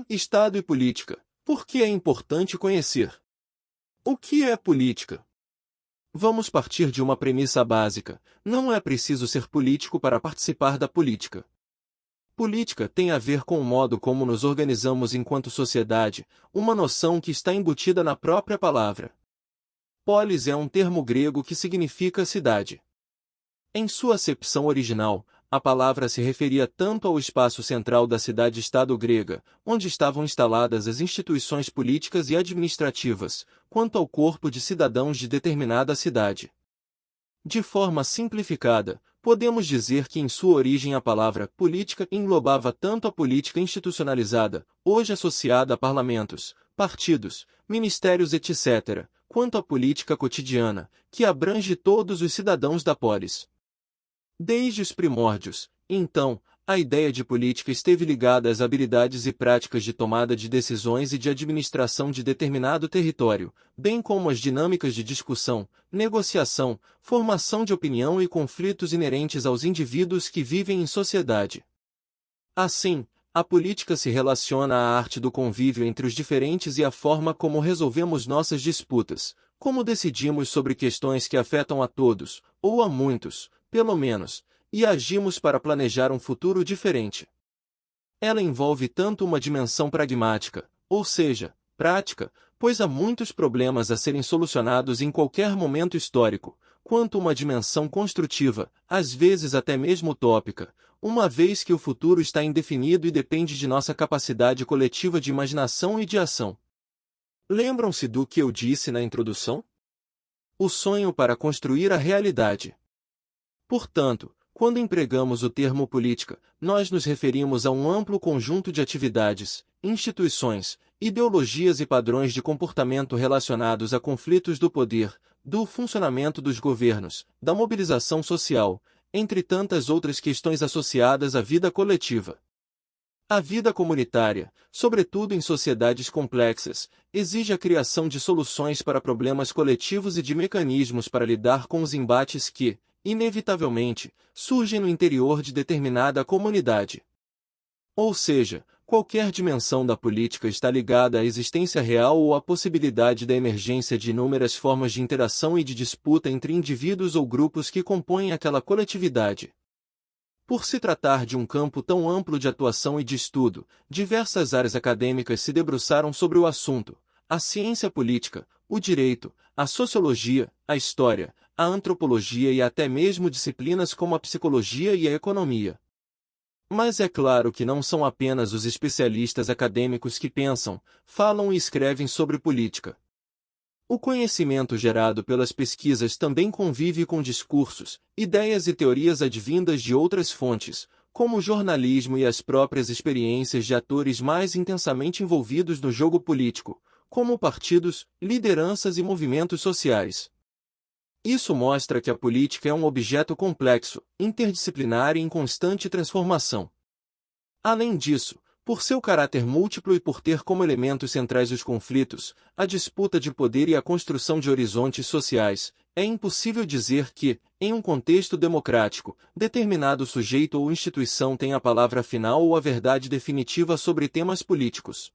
Estado e política. Por que é importante conhecer? O que é política? Vamos partir de uma premissa básica: não é preciso ser político para participar da política. Política tem a ver com o modo como nos organizamos enquanto sociedade, uma noção que está embutida na própria palavra. Polis é um termo grego que significa cidade. Em sua acepção original, a palavra se referia tanto ao espaço central da cidade-estado grega, onde estavam instaladas as instituições políticas e administrativas, quanto ao corpo de cidadãos de determinada cidade. De forma simplificada, podemos dizer que em sua origem a palavra política englobava tanto a política institucionalizada, hoje associada a parlamentos, partidos, ministérios etc., quanto a política cotidiana, que abrange todos os cidadãos da polis. Desde os primórdios, então, a ideia de política esteve ligada às habilidades e práticas de tomada de decisões e de administração de determinado território, bem como às dinâmicas de discussão, negociação, formação de opinião e conflitos inerentes aos indivíduos que vivem em sociedade. Assim, a política se relaciona à arte do convívio entre os diferentes e à forma como resolvemos nossas disputas, como decidimos sobre questões que afetam a todos, ou a muitos, pelo menos, e agimos para planejar um futuro diferente. Ela envolve tanto uma dimensão pragmática, ou seja, prática, pois há muitos problemas a serem solucionados em qualquer momento histórico, quanto uma dimensão construtiva, às vezes até mesmo utópica, uma vez que o futuro está indefinido e depende de nossa capacidade coletiva de imaginação e de ação. Lembram-se do que eu disse na introdução? O sonho para construir a realidade. Portanto, quando empregamos o termo política, nós nos referimos a um amplo conjunto de atividades, instituições, ideologias e padrões de comportamento relacionados a conflitos do poder, do funcionamento dos governos, da mobilização social, entre tantas outras questões associadas à vida coletiva. A vida comunitária, sobretudo em sociedades complexas, exige a criação de soluções para problemas coletivos e de mecanismos para lidar com os embates que, inevitavelmente, surgem no interior de determinada comunidade. Ou seja, qualquer dimensão da política está ligada à existência real ou à possibilidade da emergência de inúmeras formas de interação e de disputa entre indivíduos ou grupos que compõem aquela coletividade. Por se tratar de um campo tão amplo de atuação e de estudo, diversas áreas acadêmicas se debruçaram sobre o assunto: a ciência política, o direito, a sociologia, a história, a antropologia e até mesmo disciplinas como a psicologia e a economia. Mas é claro que não são apenas os especialistas acadêmicos que pensam, falam e escrevem sobre política. O conhecimento gerado pelas pesquisas também convive com discursos, ideias e teorias advindas de outras fontes, como o jornalismo e as próprias experiências de atores mais intensamente envolvidos no jogo político, como partidos, lideranças e movimentos sociais. Isso mostra que a política é um objeto complexo, interdisciplinar e em constante transformação. Além disso, por seu caráter múltiplo e por ter como elementos centrais os conflitos, a disputa de poder e a construção de horizontes sociais, é impossível dizer que, em um contexto democrático, determinado sujeito ou instituição tem a palavra final ou a verdade definitiva sobre temas políticos.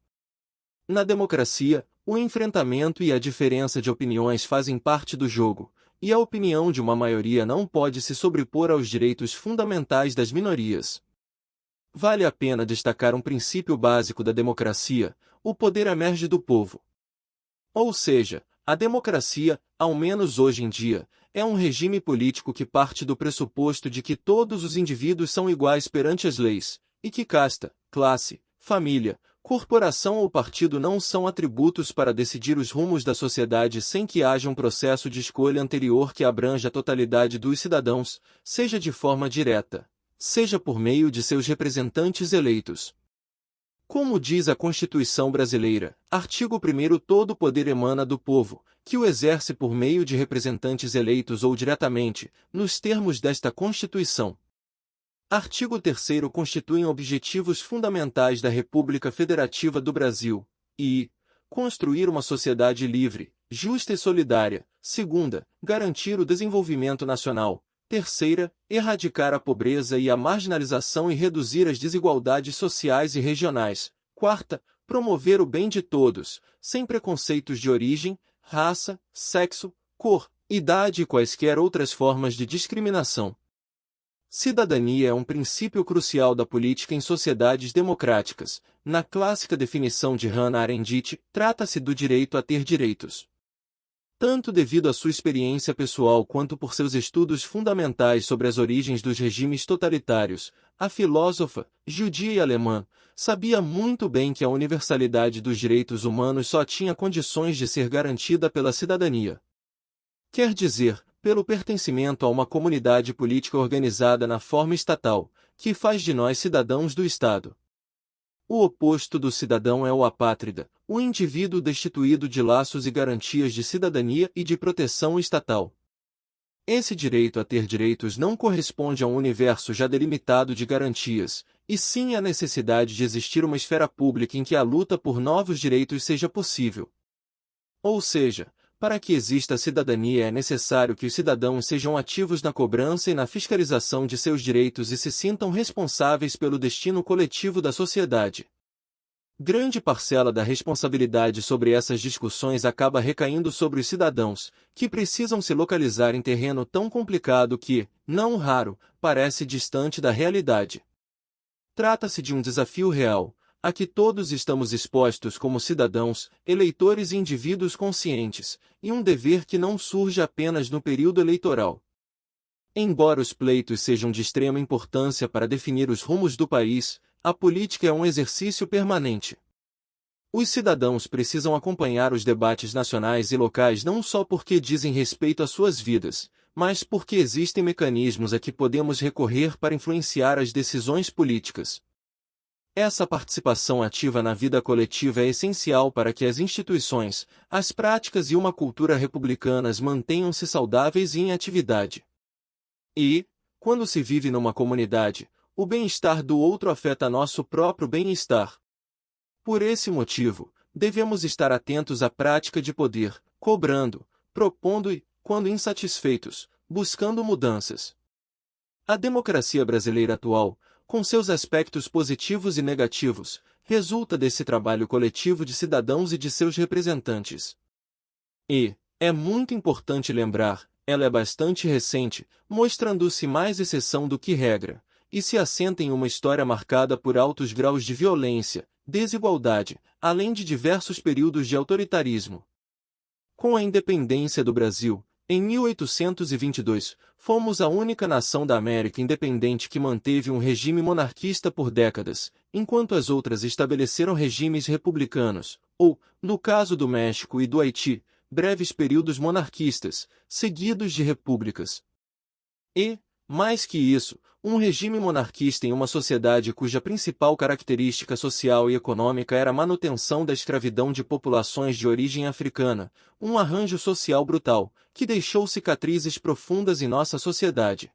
Na democracia, o enfrentamento e a diferença de opiniões fazem parte do jogo, e a opinião de uma maioria não pode se sobrepor aos direitos fundamentais das minorias. Vale a pena destacar um princípio básico da democracia: o poder emerge do povo. Ou seja, a democracia, ao menos hoje em dia, é um regime político que parte do pressuposto de que todos os indivíduos são iguais perante as leis, e que casta, classe, família, corporação ou partido não são atributos para decidir os rumos da sociedade sem que haja um processo de escolha anterior que abranja a totalidade dos cidadãos, seja de forma direta, seja por meio de seus representantes eleitos. Como diz a Constituição brasileira, artigo 1º: todo poder emana do povo, que o exerce por meio de representantes eleitos ou diretamente, nos termos desta Constituição. Artigo 3º: constituem objetivos fundamentais da República Federativa do Brasil, e construir uma sociedade livre, justa e solidária. Segunda, garantir o desenvolvimento nacional. Terceira, erradicar a pobreza e a marginalização e reduzir as desigualdades sociais e regionais. Quarta, promover o bem de todos, sem preconceitos de origem, raça, sexo, cor, idade e quaisquer outras formas de discriminação. Cidadania é um princípio crucial da política em sociedades democráticas. Na clássica definição de Hannah Arendt, trata-se do direito a ter direitos. Tanto devido à sua experiência pessoal quanto por seus estudos fundamentais sobre as origens dos regimes totalitários, a filósofa, judia e alemã, sabia muito bem que a universalidade dos direitos humanos só tinha condições de ser garantida pela cidadania. Quer dizer, pelo pertencimento a uma comunidade política organizada na forma estatal, que faz de nós cidadãos do Estado. O oposto do cidadão é o apátrida, o indivíduo destituído de laços e garantias de cidadania e de proteção estatal. Esse direito a ter direitos não corresponde a um universo já delimitado de garantias, e sim à necessidade de existir uma esfera pública em que a luta por novos direitos seja possível. Ou seja, para que exista cidadania é necessário que os cidadãos sejam ativos na cobrança e na fiscalização de seus direitos e se sintam responsáveis pelo destino coletivo da sociedade. Grande parcela da responsabilidade sobre essas discussões acaba recaindo sobre os cidadãos, que precisam se localizar em terreno tão complicado que, não raro, parece distante da realidade. Trata-se de um desafio real, a que todos estamos expostos como cidadãos, eleitores e indivíduos conscientes, e um dever que não surge apenas no período eleitoral. Embora os pleitos sejam de extrema importância para definir os rumos do país, a política é um exercício permanente. Os cidadãos precisam acompanhar os debates nacionais e locais não só porque dizem respeito às suas vidas, mas porque existem mecanismos a que podemos recorrer para influenciar as decisões políticas. Essa participação ativa na vida coletiva é essencial para que as instituições, as práticas e uma cultura republicanas mantenham-se saudáveis e em atividade. E, quando se vive numa comunidade, o bem-estar do outro afeta nosso próprio bem-estar. Por esse motivo, devemos estar atentos à prática de poder, cobrando, propondo e, quando insatisfeitos, buscando mudanças. A democracia brasileira atual, com seus aspectos positivos e negativos, resulta desse trabalho coletivo de cidadãos e de seus representantes. E, é muito importante lembrar, ela é bastante recente, mostrando-se mais exceção do que regra, e se assenta em uma história marcada por altos graus de violência, desigualdade, além de diversos períodos de autoritarismo. Com a independência do Brasil, em 1822, fomos a única nação da América independente que manteve um regime monarquista por décadas, enquanto as outras estabeleceram regimes republicanos, ou, no caso do México e do Haiti, breves períodos monarquistas, seguidos de repúblicas. E, mais que isso, um regime monarquista em uma sociedade cuja principal característica social e econômica era a manutenção da escravidão de populações de origem africana, um arranjo social brutal, que deixou cicatrizes profundas em nossa sociedade.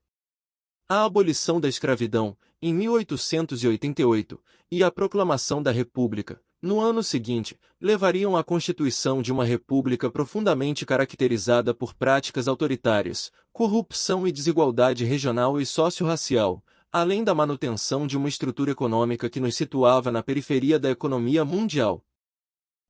A abolição da escravidão, em 1888, e a proclamação da República, no ano seguinte, levariam à constituição de uma república profundamente caracterizada por práticas autoritárias, corrupção e desigualdade regional e socio-racial, além da manutenção de uma estrutura econômica que nos situava na periferia da economia mundial.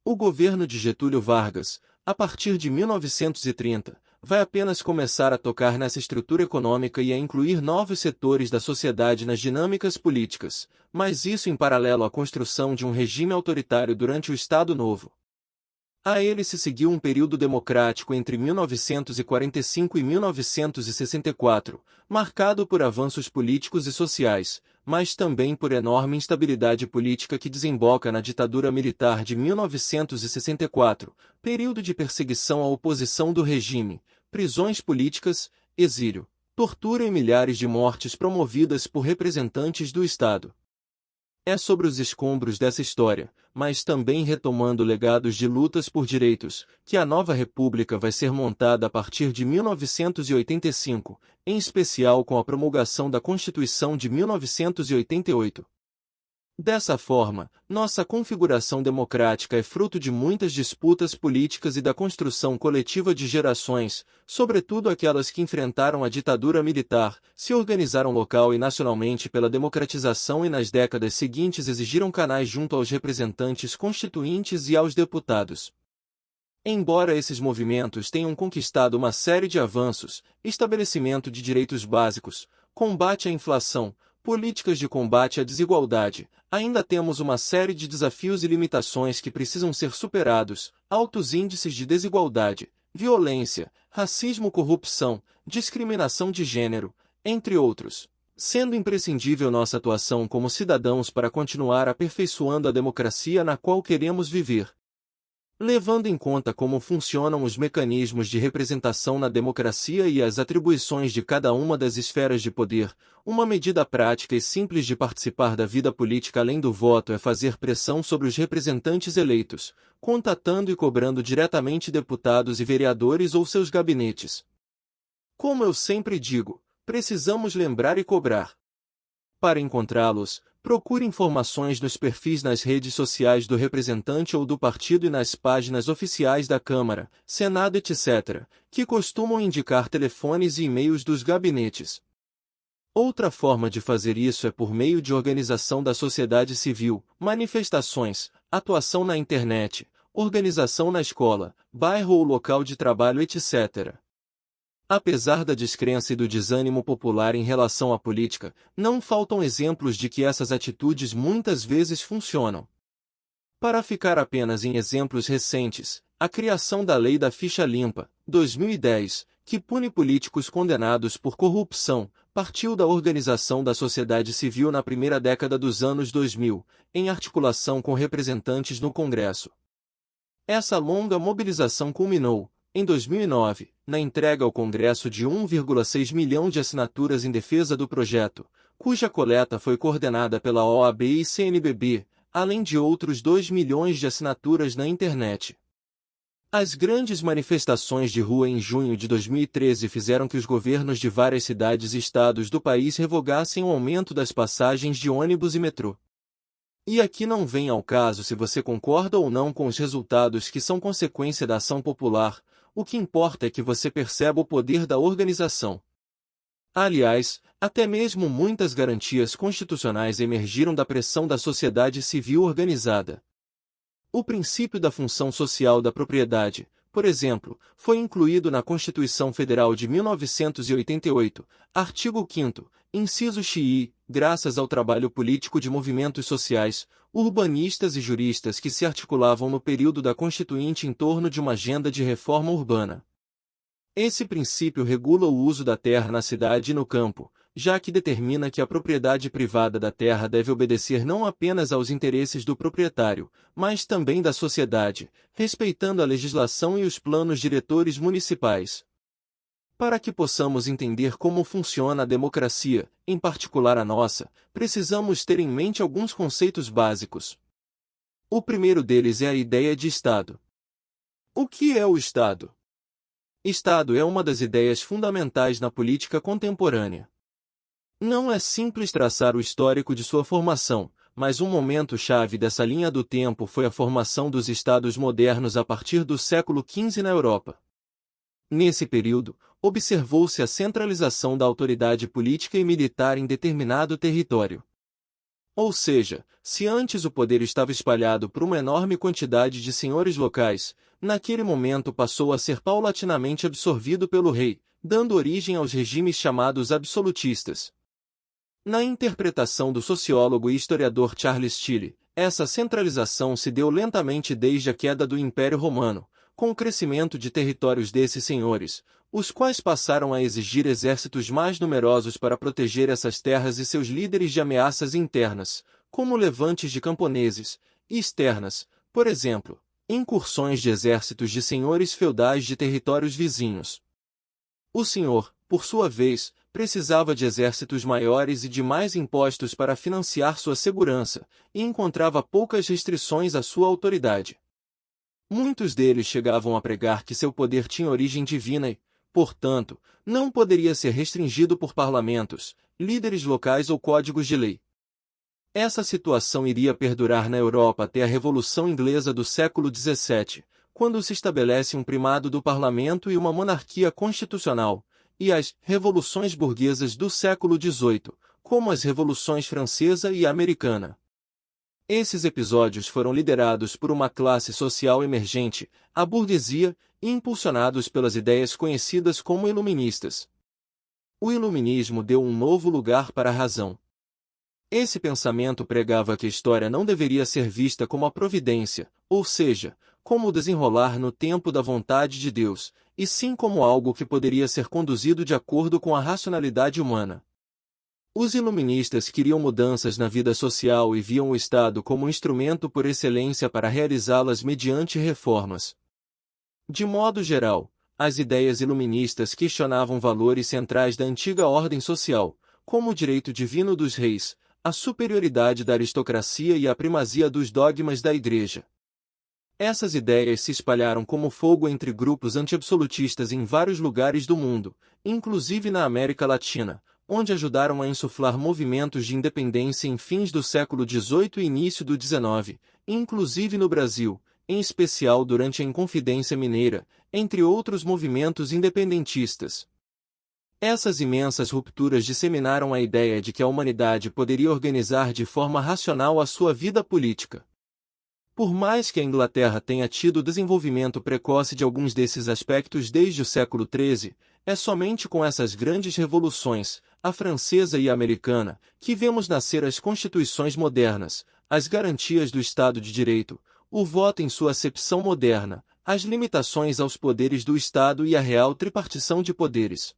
O governo de Getúlio Vargas, a partir de 1930, vai apenas começar a tocar nessa estrutura econômica e a incluir novos setores da sociedade nas dinâmicas políticas, mas isso em paralelo à construção de um regime autoritário durante o Estado Novo. A ele se seguiu um período democrático entre 1945 e 1964, marcado por avanços políticos e sociais, mas também por enorme instabilidade política que desemboca na ditadura militar de 1964, período de perseguição à oposição do regime, prisões políticas, exílio, tortura e milhares de mortes promovidas por representantes do Estado. É sobre os escombros dessa história, mas também retomando legados de lutas por direitos, que a nova república vai ser montada a partir de 1985, em especial com a promulgação da Constituição de 1988. Dessa forma, nossa configuração democrática é fruto de muitas disputas políticas e da construção coletiva de gerações, sobretudo aquelas que enfrentaram a ditadura militar, se organizaram local e nacionalmente pela democratização e nas décadas seguintes exigiram canais junto aos representantes constituintes e aos deputados. Embora esses movimentos tenham conquistado uma série de avanços, estabelecimento de direitos básicos, combate à inflação, políticas de combate à desigualdade, ainda temos uma série de desafios e limitações que precisam ser superados: altos índices de desigualdade, violência, racismo, corrupção, discriminação de gênero, entre outros. Sendo imprescindível nossa atuação como cidadãos para continuar aperfeiçoando a democracia na qual queremos viver. Levando em conta como funcionam os mecanismos de representação na democracia e as atribuições de cada uma das esferas de poder, uma medida prática e simples de participar da vida política além do voto é fazer pressão sobre os representantes eleitos, contatando e cobrando diretamente deputados e vereadores ou seus gabinetes. Como eu sempre digo, precisamos lembrar e cobrar. Para encontrá-los, procure informações nos perfis nas redes sociais do representante ou do partido e nas páginas oficiais da Câmara, Senado, etc., que costumam indicar telefones e e-mails dos gabinetes. Outra forma de fazer isso é por meio de organização da sociedade civil, manifestações, atuação na internet, organização na escola, bairro ou local de trabalho, etc. Apesar da descrença e do desânimo popular em relação à política, não faltam exemplos de que essas atitudes muitas vezes funcionam. Para ficar apenas em exemplos recentes, a criação da Lei da Ficha Limpa, 2010, que pune políticos condenados por corrupção, partiu da organização da sociedade civil na primeira década dos anos 2000, em articulação com representantes no Congresso. Essa longa mobilização culminou, em 2009, na entrega ao Congresso de 1,6 milhão de assinaturas em defesa do projeto, cuja coleta foi coordenada pela OAB e CNBB, além de outros 2 milhões de assinaturas na internet. As grandes manifestações de rua em junho de 2013 fizeram que os governos de várias cidades e estados do país revogassem o aumento das passagens de ônibus e metrô. E aqui não vem ao caso se você concorda ou não com os resultados que são consequência da ação popular. O que importa é que você perceba o poder da organização. Aliás, até mesmo muitas garantias constitucionais emergiram da pressão da sociedade civil organizada. O princípio da função social da propriedade, por exemplo, foi incluído na Constituição Federal de 1988, artigo 5º, inciso xi, graças ao trabalho político de movimentos sociais, urbanistas e juristas que se articulavam no período da Constituinte em torno de uma agenda de reforma urbana. Esse princípio regula o uso da terra na cidade e no campo, já que determina que a propriedade privada da terra deve obedecer não apenas aos interesses do proprietário, mas também da sociedade, respeitando a legislação e os planos diretores municipais. Para que possamos entender como funciona a democracia, em particular a nossa, precisamos ter em mente alguns conceitos básicos. O primeiro deles é a ideia de Estado. O que é o Estado? Estado é uma das ideias fundamentais na política contemporânea. Não é simples traçar o histórico de sua formação, mas um momento-chave dessa linha do tempo foi a formação dos Estados modernos a partir do século XV na Europa. Nesse período, observou-se a centralização da autoridade política e militar em determinado território. Ou seja, se antes o poder estava espalhado por uma enorme quantidade de senhores locais, naquele momento passou a ser paulatinamente absorvido pelo rei, dando origem aos regimes chamados absolutistas. Na interpretação do sociólogo e historiador Charles Tilly, essa centralização se deu lentamente desde a queda do Império Romano, com o crescimento de territórios desses senhores, os quais passaram a exigir exércitos mais numerosos para proteger essas terras e seus líderes de ameaças internas, como levantes de camponeses, e externas, por exemplo, incursões de exércitos de senhores feudais de territórios vizinhos. O senhor, por sua vez, precisava de exércitos maiores e de mais impostos para financiar sua segurança, e encontrava poucas restrições à sua autoridade. Muitos deles chegavam a pregar que seu poder tinha origem divina e, portanto, não poderia ser restringido por parlamentos, líderes locais ou códigos de lei. Essa situação iria perdurar na Europa até a Revolução Inglesa do século XVII, quando se estabelece um primado do parlamento e uma monarquia constitucional, e as revoluções burguesas do século XVIII, como as revoluções francesa e americana. Esses episódios foram liderados por uma classe social emergente, a burguesia, e impulsionados pelas ideias conhecidas como iluministas. O iluminismo deu um novo lugar para a razão. Esse pensamento pregava que a história não deveria ser vista como a providência, ou seja, como o desenrolar no tempo da vontade de Deus, e sim como algo que poderia ser conduzido de acordo com a racionalidade humana. Os iluministas queriam mudanças na vida social e viam o Estado como um instrumento por excelência para realizá-las mediante reformas. De modo geral, as ideias iluministas questionavam valores centrais da antiga ordem social, como o direito divino dos reis, a superioridade da aristocracia e a primazia dos dogmas da Igreja. Essas ideias se espalharam como fogo entre grupos anti-absolutistas em vários lugares do mundo, inclusive na América Latina, onde ajudaram a insuflar movimentos de independência em fins do século XVIII e início do XIX, inclusive no Brasil, em especial durante a Inconfidência Mineira, entre outros movimentos independentistas. Essas imensas rupturas disseminaram a ideia de que a humanidade poderia organizar de forma racional a sua vida política. Por mais que a Inglaterra tenha tido desenvolvimento precoce de alguns desses aspectos desde o século XIII, é somente com essas grandes revoluções, a francesa e a americana, que vemos nascer as constituições modernas, as garantias do Estado de Direito, o voto em sua acepção moderna, as limitações aos poderes do Estado e a real tripartição de poderes.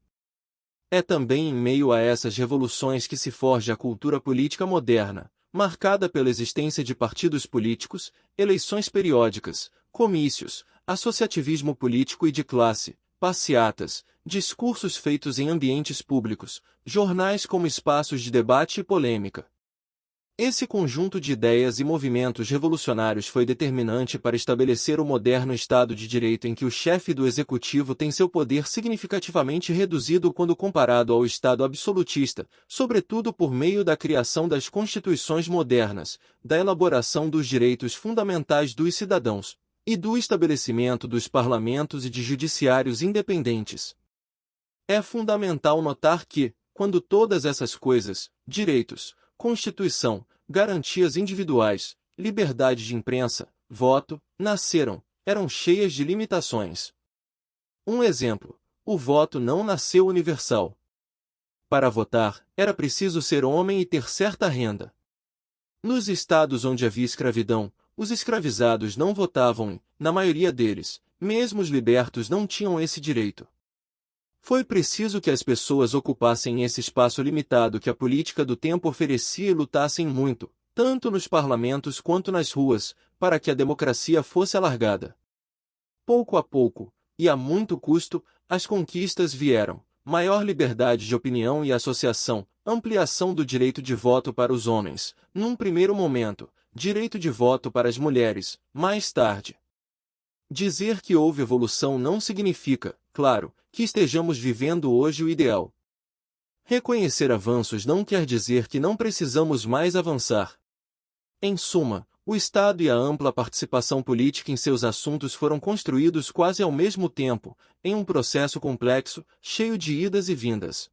É também em meio a essas revoluções que se forja a cultura política moderna, marcada pela existência de partidos políticos, eleições periódicas, comícios, associativismo político e de classe, passeatas, discursos feitos em ambientes públicos, jornais como espaços de debate e polêmica. Esse conjunto de ideias e movimentos revolucionários foi determinante para estabelecer o moderno Estado de Direito em que o chefe do executivo tem seu poder significativamente reduzido quando comparado ao Estado absolutista, sobretudo por meio da criação das constituições modernas, da elaboração dos direitos fundamentais dos cidadãos, e do estabelecimento dos parlamentos e de judiciários independentes. É fundamental notar que, quando todas essas coisas, direitos, Constituição, garantias individuais, liberdade de imprensa, voto, nasceram, eram cheias de limitações. Um exemplo: o voto não nasceu universal. Para votar, era preciso ser homem e ter certa renda. Nos estados onde havia escravidão, os escravizados não votavam e, na maioria deles, mesmo os libertos não tinham esse direito. Foi preciso que as pessoas ocupassem esse espaço limitado que a política do tempo oferecia e lutassem muito, tanto nos parlamentos quanto nas ruas, para que a democracia fosse alargada. Pouco a pouco, e a muito custo, as conquistas vieram: maior liberdade de opinião e associação, ampliação do direito de voto para os homens, num primeiro momento, direito de voto para as mulheres, mais tarde. Dizer que houve evolução não significa, claro, que estejamos vivendo hoje o ideal. Reconhecer avanços não quer dizer que não precisamos mais avançar. Em suma, o Estado e a ampla participação política em seus assuntos foram construídos quase ao mesmo tempo, em um processo complexo, cheio de idas e vindas.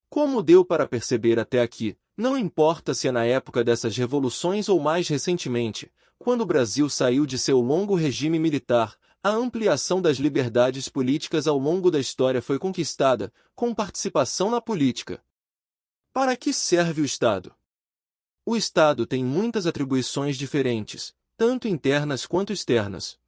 Como deu para perceber até aqui, não importa se é na época dessas revoluções ou mais recentemente, quando o Brasil saiu de seu longo regime militar, a ampliação das liberdades políticas ao longo da história foi conquistada, com participação na política. Para que serve o Estado? O Estado tem muitas atribuições diferentes, tanto internas quanto externas.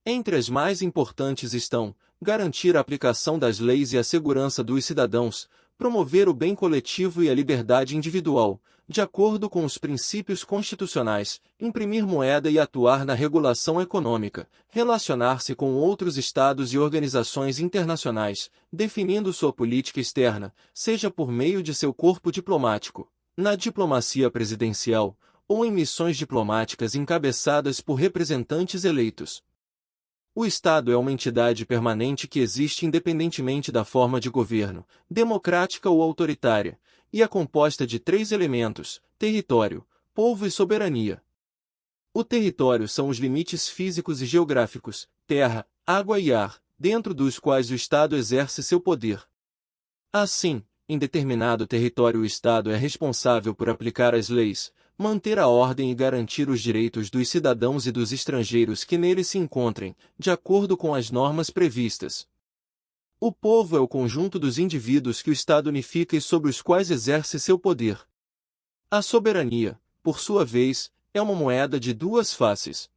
Entre as mais importantes estão: garantir a aplicação das leis e a segurança dos cidadãos, promover o bem coletivo e a liberdade individual, de acordo com os princípios constitucionais, imprimir moeda e atuar na regulação econômica, relacionar-se com outros estados e organizações internacionais, definindo sua política externa, seja por meio de seu corpo diplomático, na diplomacia presidencial, ou em missões diplomáticas encabeçadas por representantes eleitos. O Estado é uma entidade permanente que existe independentemente da forma de governo, democrática ou autoritária, e é composta de 3 elementos: território, povo e soberania. O território são os limites físicos e geográficos, terra, água e ar, dentro dos quais o Estado exerce seu poder. Assim, em determinado território o Estado é responsável por aplicar as leis, manter a ordem e garantir os direitos dos cidadãos e dos estrangeiros que nele se encontrem, de acordo com as normas previstas. O povo é o conjunto dos indivíduos que o Estado unifica e sobre os quais exerce seu poder. A soberania, por sua vez, é uma moeda de duas faces.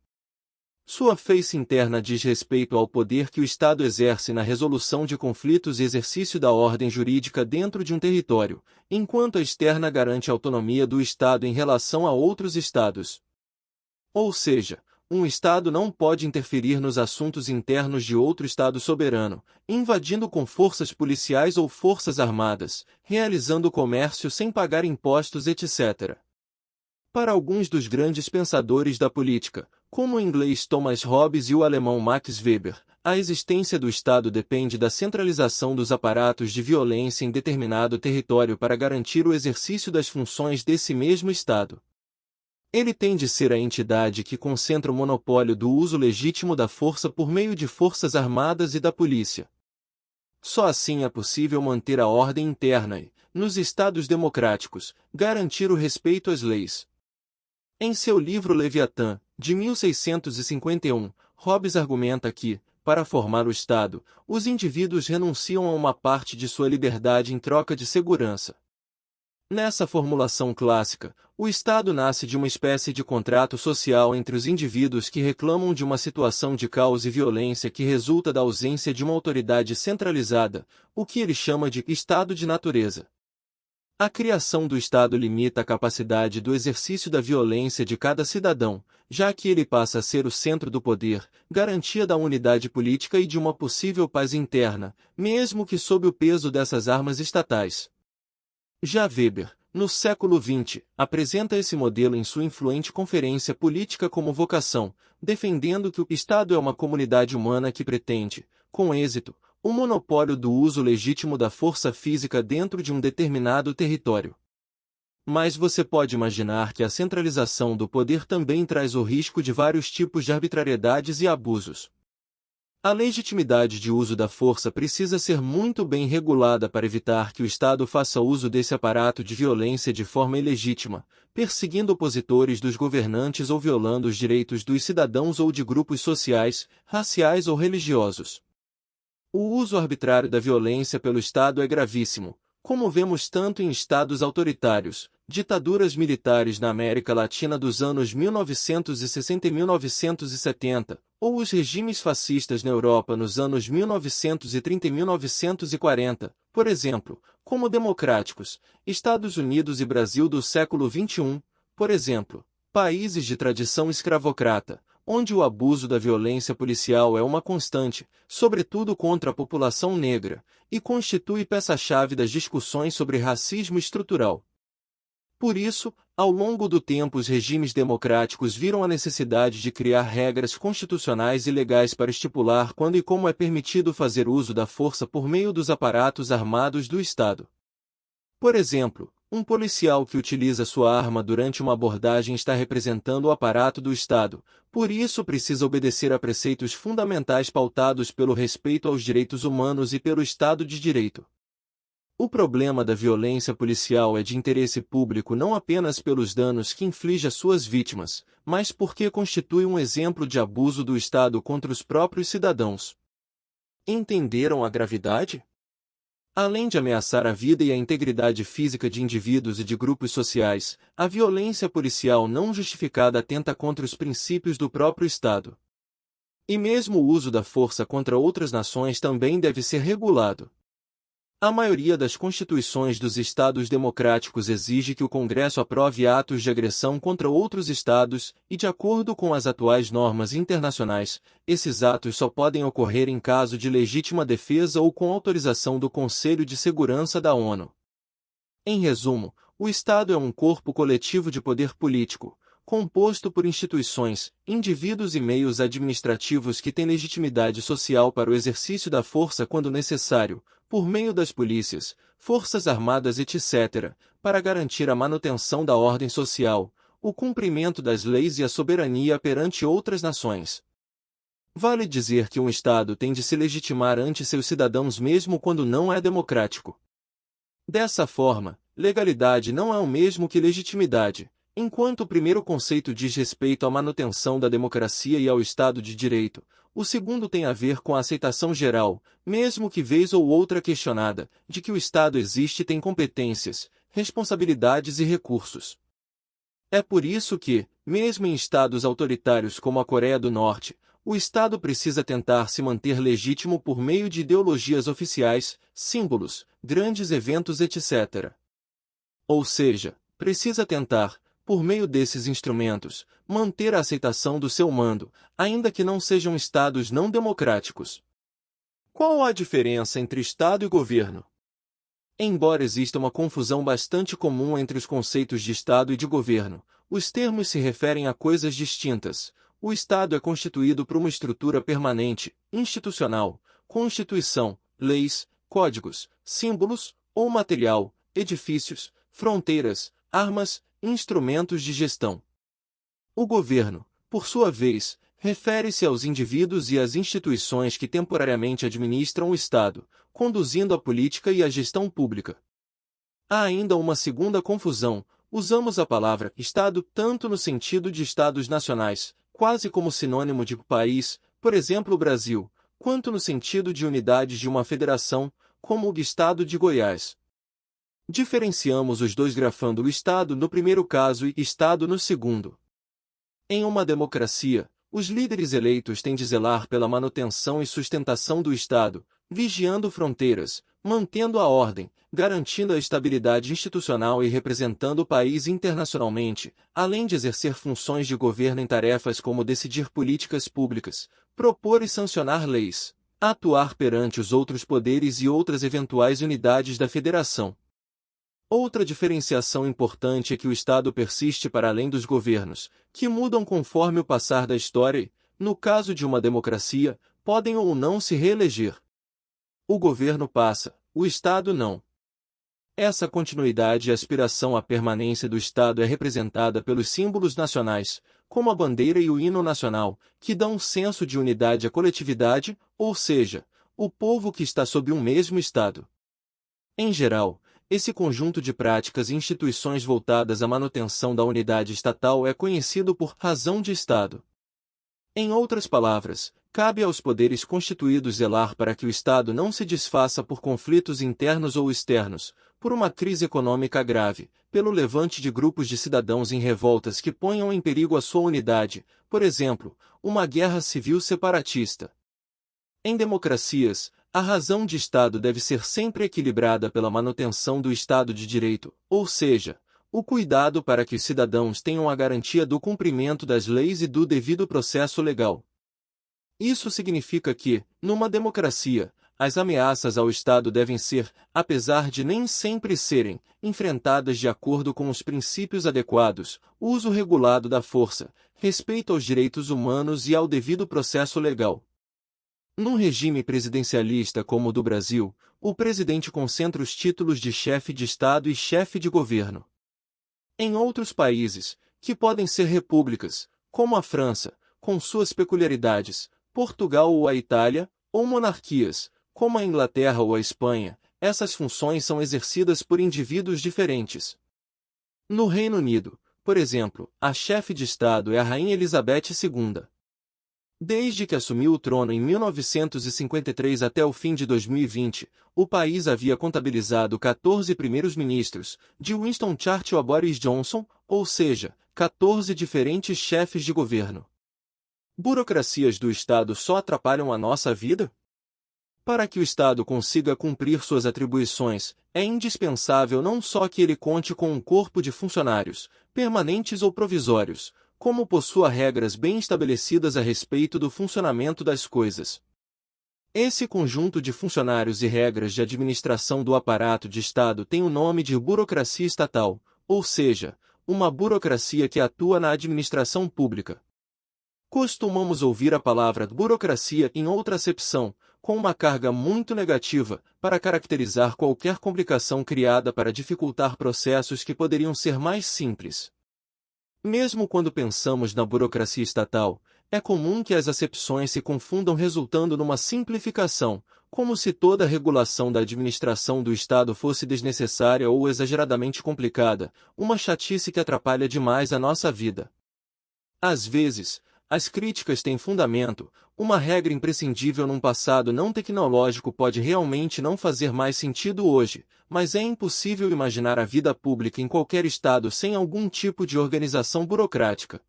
Sua face interna diz respeito ao poder que o Estado exerce na resolução de conflitos e exercício da ordem jurídica dentro de um território, enquanto a externa garante a autonomia do Estado em relação a outros Estados. Ou seja, um Estado não pode interferir nos assuntos internos de outro Estado soberano, invadindo com forças policiais ou forças armadas, realizando comércio sem pagar impostos, etc. Para alguns dos grandes pensadores da política, como o inglês Thomas Hobbes e o alemão Max Weber, a existência do Estado depende da centralização dos aparatos de violência em determinado território para garantir o exercício das funções desse mesmo Estado. Ele tem de ser a entidade que concentra o monopólio do uso legítimo da força por meio de forças armadas e da polícia. Só assim é possível manter a ordem interna e, nos Estados democráticos, garantir o respeito às leis. Em seu livro Leviatã, de 1651, Hobbes argumenta que, para formar o Estado, os indivíduos renunciam a uma parte de sua liberdade em troca de segurança. Nessa formulação clássica, o Estado nasce de uma espécie de contrato social entre os indivíduos que reclamam de uma situação de caos e violência que resulta da ausência de uma autoridade centralizada, o que ele chama de estado de natureza. A criação do Estado limita a capacidade do exercício da violência de cada cidadão, já que ele passa a ser o centro do poder, garantia da unidade política e de uma possível paz interna, mesmo que sob o peso dessas armas estatais. Já Weber, no século XX, apresenta esse modelo em sua influente Conferência Política como vocação, defendendo que o Estado é uma comunidade humana que pretende, com êxito, o monopólio do uso legítimo da força física dentro de um determinado território. Mas você pode imaginar que a centralização do poder também traz o risco de vários tipos de arbitrariedades e abusos. A legitimidade de uso da força precisa ser muito bem regulada para evitar que o Estado faça uso desse aparato de violência de forma ilegítima, perseguindo opositores dos governantes ou violando os direitos dos cidadãos ou de grupos sociais, raciais ou religiosos. O uso arbitrário da violência pelo Estado é gravíssimo, como vemos tanto em estados autoritários, ditaduras militares na América Latina dos anos 1960 e 1970, ou os regimes fascistas na Europa nos anos 1930 e 1940, por exemplo, como democráticos, Estados Unidos e Brasil do século XXI, por exemplo, países de tradição escravocrata, onde o abuso da violência policial é uma constante, sobretudo contra a população negra, e constitui peça-chave das discussões sobre racismo estrutural. Por isso, ao longo do tempo os regimes democráticos viram a necessidade de criar regras constitucionais e legais para estipular quando e como é permitido fazer uso da força por meio dos aparatos armados do Estado. Por exemplo, um policial que utiliza sua arma durante uma abordagem está representando o aparato do Estado, por isso precisa obedecer a preceitos fundamentais pautados pelo respeito aos direitos humanos e pelo Estado de Direito. O problema da violência policial é de interesse público não apenas pelos danos que inflige às suas vítimas, mas porque constitui um exemplo de abuso do Estado contra os próprios cidadãos. Entenderam a gravidade? Além de ameaçar a vida e a integridade física de indivíduos e de grupos sociais, a violência policial não justificada atenta contra os princípios do próprio Estado. E mesmo o uso da força contra outras nações também deve ser regulado. A maioria das constituições dos Estados democráticos exige que o Congresso aprove atos de agressão contra outros Estados, e de acordo com as atuais normas internacionais, esses atos só podem ocorrer em caso de legítima defesa ou com autorização do Conselho de Segurança da ONU. Em resumo, o Estado é um corpo coletivo de poder político, composto por instituições, indivíduos e meios administrativos que têm legitimidade social para o exercício da força quando necessário, por meio das polícias, forças armadas etc., para garantir a manutenção da ordem social, o cumprimento das leis e a soberania perante outras nações. Vale dizer que um Estado tem de se legitimar ante seus cidadãos mesmo quando não é democrático. Dessa forma, legalidade não é o mesmo que legitimidade. Enquanto o primeiro conceito diz respeito à manutenção da democracia e ao Estado de Direito, o segundo tem a ver com a aceitação geral, mesmo que vez ou outra questionada, de que o Estado existe e tem competências, responsabilidades e recursos. É por isso que, mesmo em estados autoritários como a Coreia do Norte, o Estado precisa tentar se manter legítimo por meio de ideologias oficiais, símbolos, grandes eventos etc. Ou seja, precisa tentar, por meio desses instrumentos, manter a aceitação do seu mando, ainda que não sejam estados não democráticos. Qual a diferença entre Estado e governo? Embora exista uma confusão bastante comum entre os conceitos de Estado e de governo, os termos se referem a coisas distintas. O Estado é constituído por uma estrutura permanente, institucional, constituição, leis, códigos, símbolos, ou material, edifícios, fronteiras, armas, instrumentos de gestão. O governo, por sua vez, refere-se aos indivíduos e às instituições que temporariamente administram o Estado, conduzindo a política e a gestão pública. Há ainda uma segunda confusão: usamos a palavra Estado tanto no sentido de Estados nacionais, quase como sinônimo de país, por exemplo o Brasil, quanto no sentido de unidades de uma federação, como o Estado de Goiás. Diferenciamos os dois grafando o Estado no primeiro caso e Estado no segundo. Em uma democracia, os líderes eleitos têm de zelar pela manutenção e sustentação do Estado, vigiando fronteiras, mantendo a ordem, garantindo a estabilidade institucional e representando o país internacionalmente, além de exercer funções de governo em tarefas como decidir políticas públicas, propor e sancionar leis, atuar perante os outros poderes e outras eventuais unidades da federação. Outra diferenciação importante é que o Estado persiste para além dos governos, que mudam conforme o passar da história e, no caso de uma democracia, podem ou não se reeleger. O governo passa, o Estado não. Essa continuidade e aspiração à permanência do Estado é representada pelos símbolos nacionais, como a bandeira e o hino nacional, que dão um senso de unidade à coletividade, ou seja, o povo que está sob um mesmo Estado. Em geral, esse conjunto de práticas e instituições voltadas à manutenção da unidade estatal é conhecido por razão de Estado. Em outras palavras, cabe aos poderes constituídos zelar para que o Estado não se desfaça por conflitos internos ou externos, por uma crise econômica grave, pelo levante de grupos de cidadãos em revoltas que ponham em perigo a sua unidade, por exemplo, uma guerra civil separatista. Em democracias, a razão de Estado deve ser sempre equilibrada pela manutenção do Estado de Direito, ou seja, o cuidado para que os cidadãos tenham a garantia do cumprimento das leis e do devido processo legal. Isso significa que, numa democracia, as ameaças ao Estado devem ser, apesar de nem sempre serem, enfrentadas de acordo com os princípios adequados, uso regulado da força, respeito aos direitos humanos e ao devido processo legal. Num regime presidencialista como o do Brasil, o presidente concentra os títulos de chefe de Estado e chefe de governo. Em outros países, que podem ser repúblicas, como a França, com suas peculiaridades, Portugal ou a Itália, ou monarquias, como a Inglaterra ou a Espanha, essas funções são exercidas por indivíduos diferentes. No Reino Unido, por exemplo, a chefe de Estado é a Rainha Elizabeth II. Desde que assumiu o trono em 1953 até o fim de 2020, o país havia contabilizado 14 primeiros-ministros, de Winston Churchill a Boris Johnson, ou seja, 14 diferentes chefes de governo. Burocracias do Estado só atrapalham a nossa vida? Para que o Estado consiga cumprir suas atribuições, é indispensável não só que ele conte com um corpo de funcionários, permanentes ou provisórios, como possua regras bem estabelecidas a respeito do funcionamento das coisas. Esse conjunto de funcionários e regras de administração do aparato de Estado tem o nome de burocracia estatal, ou seja, uma burocracia que atua na administração pública. Costumamos ouvir a palavra burocracia em outra acepção, com uma carga muito negativa, para caracterizar qualquer complicação criada para dificultar processos que poderiam ser mais simples. Mesmo quando pensamos na burocracia estatal, é comum que as acepções se confundam, resultando numa simplificação, como se toda a regulação da administração do Estado fosse desnecessária ou exageradamente complicada, uma chatice que atrapalha demais a nossa vida. Às vezes, as críticas têm fundamento. Uma regra imprescindível num passado não tecnológico pode realmente não fazer mais sentido hoje, mas é impossível imaginar a vida pública em qualquer estado sem algum tipo de organização burocrática.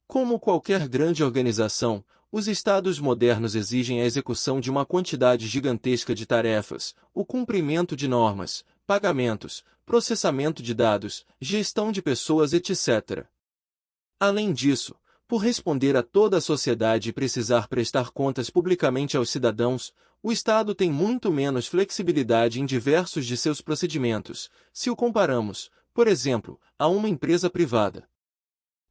Como qualquer grande organização, os estados modernos exigem a execução de uma quantidade gigantesca de tarefas, o cumprimento de normas, pagamentos, processamento de dados, gestão de pessoas, etc. Além disso, por responder a toda a sociedade e precisar prestar contas publicamente aos cidadãos, o Estado tem muito menos flexibilidade em diversos de seus procedimentos, se o comparamos, por exemplo, a uma empresa privada.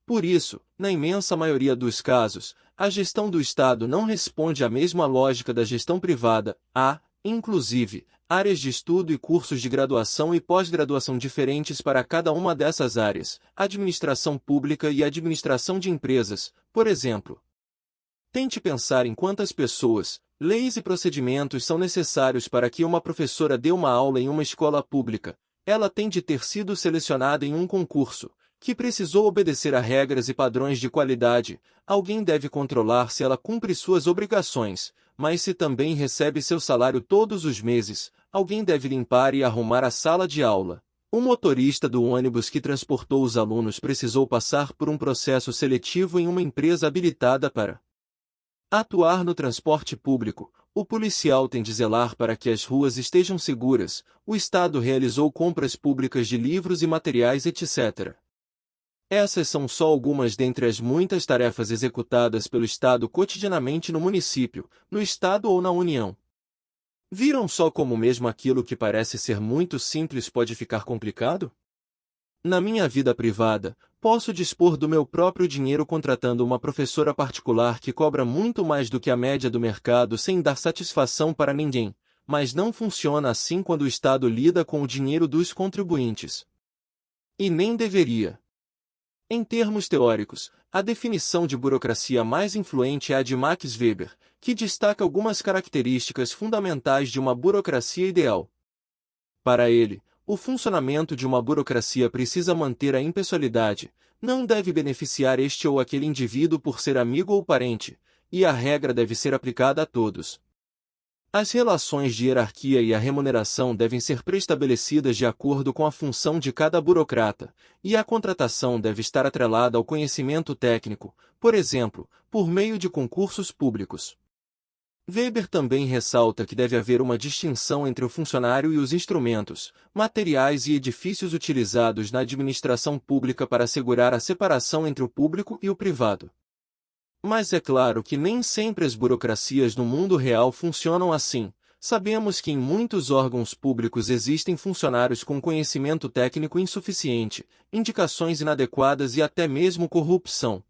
Por isso, na imensa maioria dos casos, a gestão do Estado não responde à mesma lógica da gestão privada. Há, inclusive, áreas de estudo e cursos de graduação e pós-graduação diferentes para cada uma dessas áreas, administração pública e administração de empresas, por exemplo. Tente pensar em quantas pessoas, leis e procedimentos são necessários para que uma professora dê uma aula em uma escola pública. Ela tem de ter sido selecionada em um concurso, que precisou obedecer a regras e padrões de qualidade. Alguém deve controlar se ela cumpre suas obrigações, mas se também recebe seu salário todos os meses. Alguém deve limpar e arrumar a sala de aula. O motorista do ônibus que transportou os alunos precisou passar por um processo seletivo em uma empresa habilitada para atuar no transporte público. O policial tem de zelar para que as ruas estejam seguras. O Estado realizou compras públicas de livros e materiais, etc. Essas são só algumas dentre as muitas tarefas executadas pelo Estado cotidianamente no município, no Estado ou na União. Viram só como mesmo aquilo que parece ser muito simples pode ficar complicado? Na minha vida privada, posso dispor do meu próprio dinheiro contratando uma professora particular que cobra muito mais do que a média do mercado sem dar satisfação para ninguém, mas não funciona assim quando o Estado lida com o dinheiro dos contribuintes. E nem deveria. Em termos teóricos, a definição de burocracia mais influente é a de Max Weber, que destaca algumas características fundamentais de uma burocracia ideal. Para ele, o funcionamento de uma burocracia precisa manter a impessoalidade, não deve beneficiar este ou aquele indivíduo por ser amigo ou parente, e a regra deve ser aplicada a todos. As relações de hierarquia e a remuneração devem ser preestabelecidas de acordo com a função de cada burocrata, e a contratação deve estar atrelada ao conhecimento técnico, por exemplo, por meio de concursos públicos. Weber também ressalta que deve haver uma distinção entre o funcionário e os instrumentos, materiais e edifícios utilizados na administração pública para assegurar a separação entre o público e o privado. Mas é claro que nem sempre as burocracias no mundo real funcionam assim. Sabemos que em muitos órgãos públicos existem funcionários com conhecimento técnico insuficiente, indicações inadequadas e até mesmo corrupção.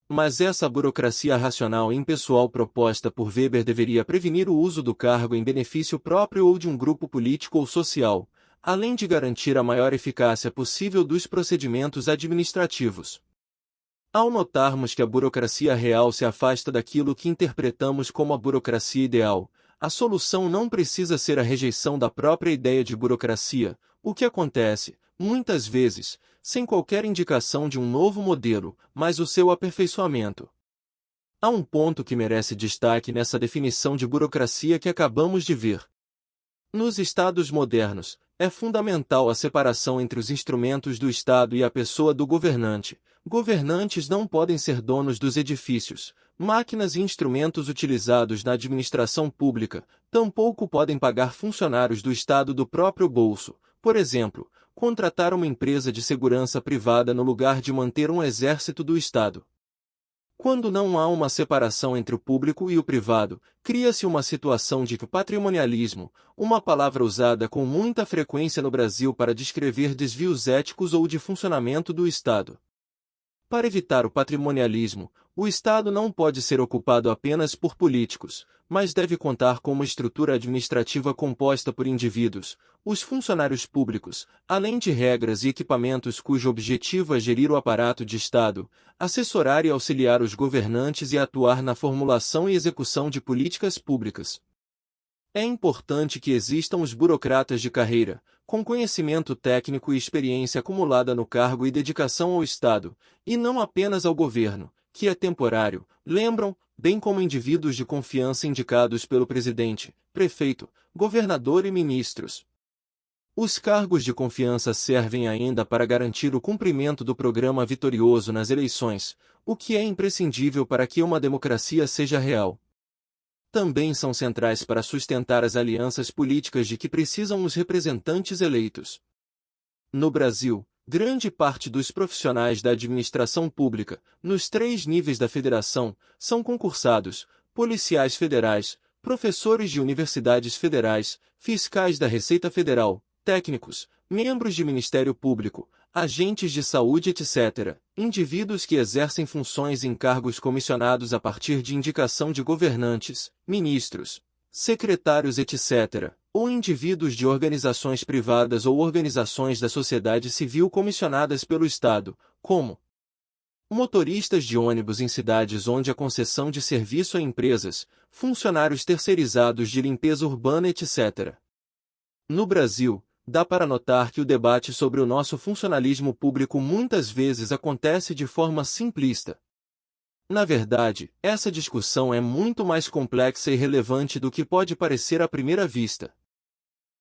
Mas essa burocracia racional e impessoal proposta por Weber deveria prevenir o uso do cargo em benefício próprio ou de um grupo político ou social, além de garantir a maior eficácia possível dos procedimentos administrativos. Ao notarmos que a burocracia real se afasta daquilo que interpretamos como a burocracia ideal, a solução não precisa ser a rejeição da própria ideia de burocracia, o que acontece, muitas vezes, sem qualquer indicação de um novo modelo, mas o seu aperfeiçoamento. Há um ponto que merece destaque nessa definição de burocracia que acabamos de ver. Nos Estados modernos, é fundamental a separação entre os instrumentos do Estado e a pessoa do governante. Governantes não podem ser donos dos edifícios, máquinas e instrumentos utilizados na administração pública, tampouco podem pagar funcionários do Estado do próprio bolso, por exemplo, contratar uma empresa de segurança privada no lugar de manter um exército do Estado. Quando não há uma separação entre o público e o privado, cria-se uma situação de patrimonialismo, uma palavra usada com muita frequência no Brasil para descrever desvios éticos ou de funcionamento do Estado. Para evitar o patrimonialismo, o Estado não pode ser ocupado apenas por políticos, mas deve contar com uma estrutura administrativa composta por indivíduos, os funcionários públicos, além de regras e equipamentos cujo objetivo é gerir o aparato de Estado, assessorar e auxiliar os governantes e atuar na formulação e execução de políticas públicas. É importante que existam os burocratas de carreira, com conhecimento técnico e experiência acumulada no cargo e dedicação ao Estado, e não apenas ao governo, que é temporário, lembram, bem como indivíduos de confiança indicados pelo presidente, prefeito, governador e ministros. Os cargos de confiança servem ainda para garantir o cumprimento do programa vitorioso nas eleições, o que é imprescindível para que uma democracia seja real. Também são centrais para sustentar as alianças políticas de que precisam os representantes eleitos. No Brasil, grande parte dos profissionais da administração pública, nos 3 níveis da federação, são concursados, policiais federais, professores de universidades federais, fiscais da Receita Federal, técnicos, membros de Ministério Público, agentes de saúde, etc., indivíduos que exercem funções em cargos comissionados a partir de indicação de governantes, ministros, secretários, etc., ou indivíduos de organizações privadas ou organizações da sociedade civil comissionadas pelo Estado, como motoristas de ônibus em cidades onde a concessão de serviço a empresas, funcionários terceirizados de limpeza urbana, etc. No Brasil, dá para notar que o debate sobre o nosso funcionalismo público muitas vezes acontece de forma simplista. Na verdade, essa discussão é muito mais complexa e relevante do que pode parecer à primeira vista.